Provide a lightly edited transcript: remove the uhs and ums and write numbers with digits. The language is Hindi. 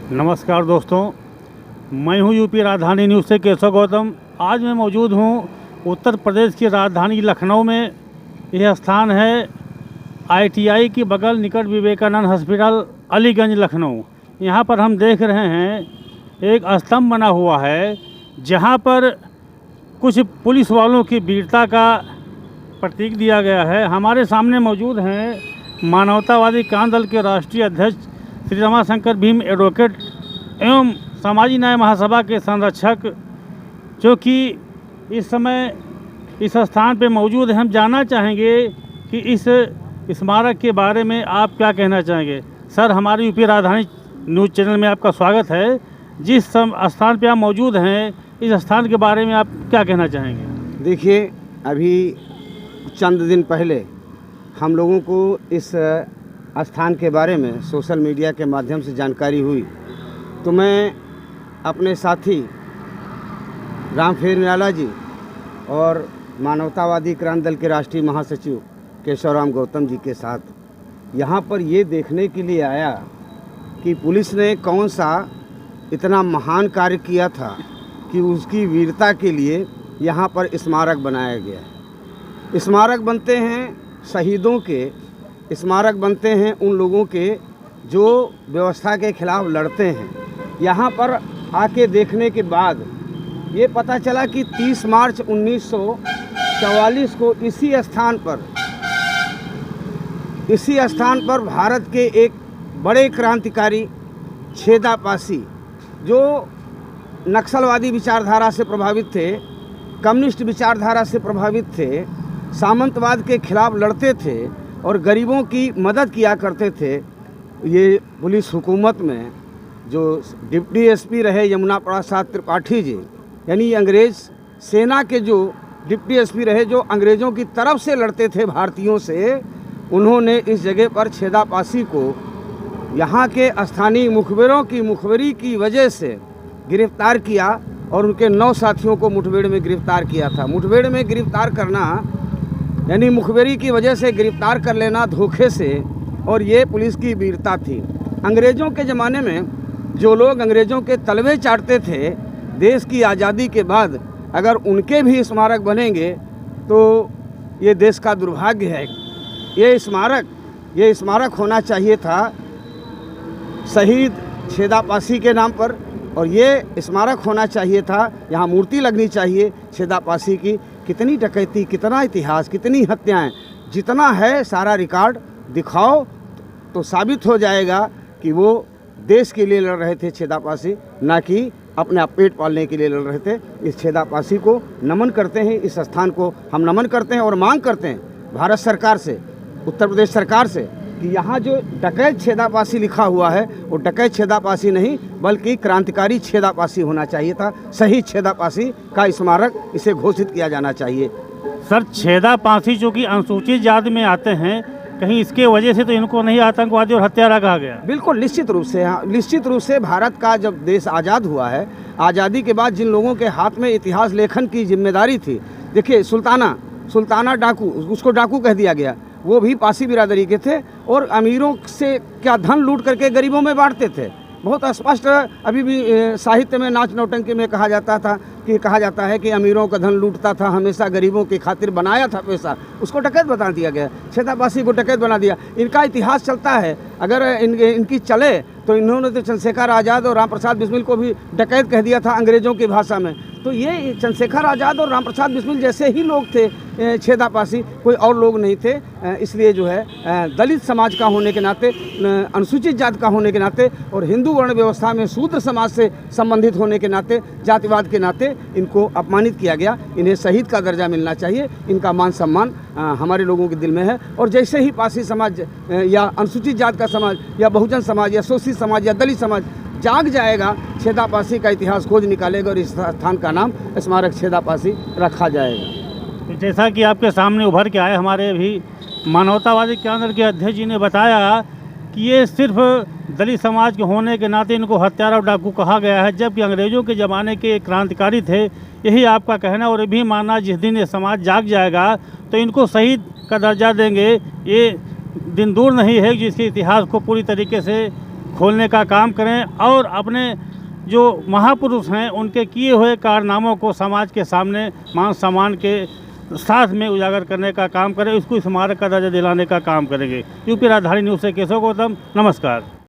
नमस्कार दोस्तों, मैं हूं यूपी राजधानी न्यूज़ से केशव गौतम। आज मैं मौजूद हूं उत्तर प्रदेश की राजधानी लखनऊ में। यह स्थान है ITI की बगल निकट विवेकानंद हॉस्पिटल, अलीगंज, लखनऊ। यहां पर हम देख रहे हैं एक स्तंभ बना हुआ है जहां पर कुछ पुलिस वालों की वीरता का प्रतीक दिया गया है। हमारे सामने मौजूद हैं मानवतावादी क्रांति दल के राष्ट्रीय अध्यक्ष श्री रमाशंकर भीम एडवोकेट एवं सामाजिक न्याय महासभा के संरक्षक, जो कि इस समय इस स्थान पर मौजूद हैं। हम जानना चाहेंगे कि इस स्मारक के बारे में आप क्या कहना चाहेंगे। सर, हमारे यूपी राजधानी न्यूज़ चैनल में आपका स्वागत है। जिस स्थान पर आप मौजूद हैं, इस स्थान के बारे में आप क्या कहना चाहेंगे। देखिए, अभी चंद दिन पहले हम लोगों को इस स्थान के बारे में सोशल मीडिया के माध्यम से जानकारी हुई, तो मैं अपने साथी रामफेर निराला जी और मानवतावादी क्रांति दल के राष्ट्रीय महासचिव केशवराम गौतम जी के साथ यहाँ पर ये देखने के लिए आया कि पुलिस ने कौन सा इतना महान कार्य किया था कि उसकी वीरता के लिए यहाँ पर स्मारक बनाया गया है। स्मारक बनते हैं शहीदों के, स्मारक बनते हैं उन लोगों के जो व्यवस्था के खिलाफ लड़ते हैं। यहाँ पर आके देखने के बाद ये पता चला कि 30 मार्च 1944 को इसी स्थान पर भारत के एक बड़े क्रांतिकारी छेदा पासी, जो नक्सलवादी विचारधारा से प्रभावित थे, कम्युनिस्ट विचारधारा से प्रभावित थे, सामंतवाद के खिलाफ लड़ते थे और गरीबों की मदद किया करते थे। ये पुलिस हुकूमत में जो डिप्टी SP रहे यमुना प्रसाद त्रिपाठी जी, यानी अंग्रेज़ सेना के जो डिप्टी SP रहे, जो अंग्रेज़ों की तरफ से लड़ते थे भारतीयों से, उन्होंने इस जगह पर छेदा पासी को यहाँ के स्थानीय मुखबिरी की वजह से गिरफ्तार किया और उनके 9 साथियों को मुठभेड़ में गिरफ्तार किया था। मुठभेड़ में गिरफ्तार करना यानी मुखबिरी की वजह से गिरफ्तार कर लेना धोखे से, और ये पुलिस की वीरता थी। अंग्रेज़ों के ज़माने में जो लोग अंग्रेज़ों के तलवे चाटते थे, देश की आज़ादी के बाद अगर उनके भी स्मारक बनेंगे तो ये देश का दुर्भाग्य है। ये स्मारक होना चाहिए था शहीद छेदा पासी के नाम पर, और ये स्मारक होना चाहिए था, यहाँ मूर्ति लगनी चाहिए छेदा पासी की। कितनी डकैती, कितना इतिहास, कितनी हत्याएं, जितना है सारा रिकॉर्ड दिखाओ तो साबित हो जाएगा कि वो देश के लिए लड़ रहे थे छेदा पासी, ना कि अपने पेट पालने के लिए लड़ रहे थे। इस छेदा पासी को नमन करते हैं, इस स्थान को हम नमन करते हैं और मांग करते हैं भारत सरकार से, उत्तर प्रदेश सरकार से, कि यहाँ जो डकैत छेदा पासी लिखा हुआ है वो डकैत छेदा पासी नहीं बल्कि क्रांतिकारी छेदा पासी होना चाहिए था। शहीद छेदा पासी का स्मारक इसे घोषित किया जाना चाहिए। सर, छेदा पासी जो कि अनुसूचित जाति में आते हैं, कहीं इसके वजह से तो इनको नहीं आतंकवादी और हत्यारा कहा गया। बिल्कुल, निश्चित रूप से भारत का जब देश आज़ाद हुआ है, आज़ादी के बाद जिन लोगों के हाथ में इतिहास लेखन की जिम्मेदारी थी, देखिए सुल्ताना डाकू, उसको डाकू कह दिया गया, वो भी पासी बिरादरी के थे और अमीरों से क्या धन लूट करके गरीबों में बांटते थे। बहुत स्पष्ट अभी भी साहित्य में नाच नौटंकी में कहा जाता है कि अमीरों का धन लूटता था, हमेशा गरीबों की खातिर बनाया था पैसा, उसको डकैत बता दिया गया, छेदा पासी को डकैत बना दिया। इनका इतिहास चलता है, अगर इनकी चले तो इन्होंने तो चंद्रशेखर आज़ाद और राम प्रसाद बिस्मिल को भी डकैत कह दिया था अंग्रेज़ों की भाषा में। तो ये चंद्रशेखर आज़ाद और राम प्रसाद बिस्मिल जैसे ही लोग थे छेदा पासी, कोई और लोग नहीं थे। इसलिए जो है दलित समाज का होने के नाते, अनुसूचित जाति का होने के नाते और हिंदू वर्ण व्यवस्था में शूद्र समाज से संबंधित होने के नाते, जातिवाद के नाते इनको अपमानित किया गया। इन्हें शहीद का दर्जा मिलना चाहिए। इनका मान सम्मान हमारे लोगों के दिल में है। और जैसे ही पासी समाज या अनुसूचित जाति का समाज या बहुजन समाज या शोषित समाज या दलित समाज जाग जाएगा, छेदा पासी का इतिहास खोज निकालेगा और इस स्थान का नाम स्मारक छेदा पासी रखा जाएगा। तो जैसा कि आपके सामने उभर के आए, हमारे भी मानवतावादी क्रांति दल के अध्यक्ष जी ने बताया कि ये सिर्फ दलित समाज के होने के नाते इनको हत्यारा और डाकू कहा गया है, जबकि अंग्रेज़ों के ज़माने के क्रांतिकारी थे। यही आपका कहना और ये भी मानना, जिस दिन ये समाज जाग जाएगा तो इनको शहीद का दर्जा देंगे। ये दिन दूर नहीं है जिसके इतिहास को पूरी तरीके से खोलने का काम करें और अपने जो महापुरुष हैं उनके किए हुए कारनामों को समाज के सामने मान सम्मान के साथ में उजागर करने का काम करें, उसको स्मारक का दर्जा दिलाने का काम करेंगे। यूपी राजधानी न्यूज़ से केशव गौतम, नमस्कार।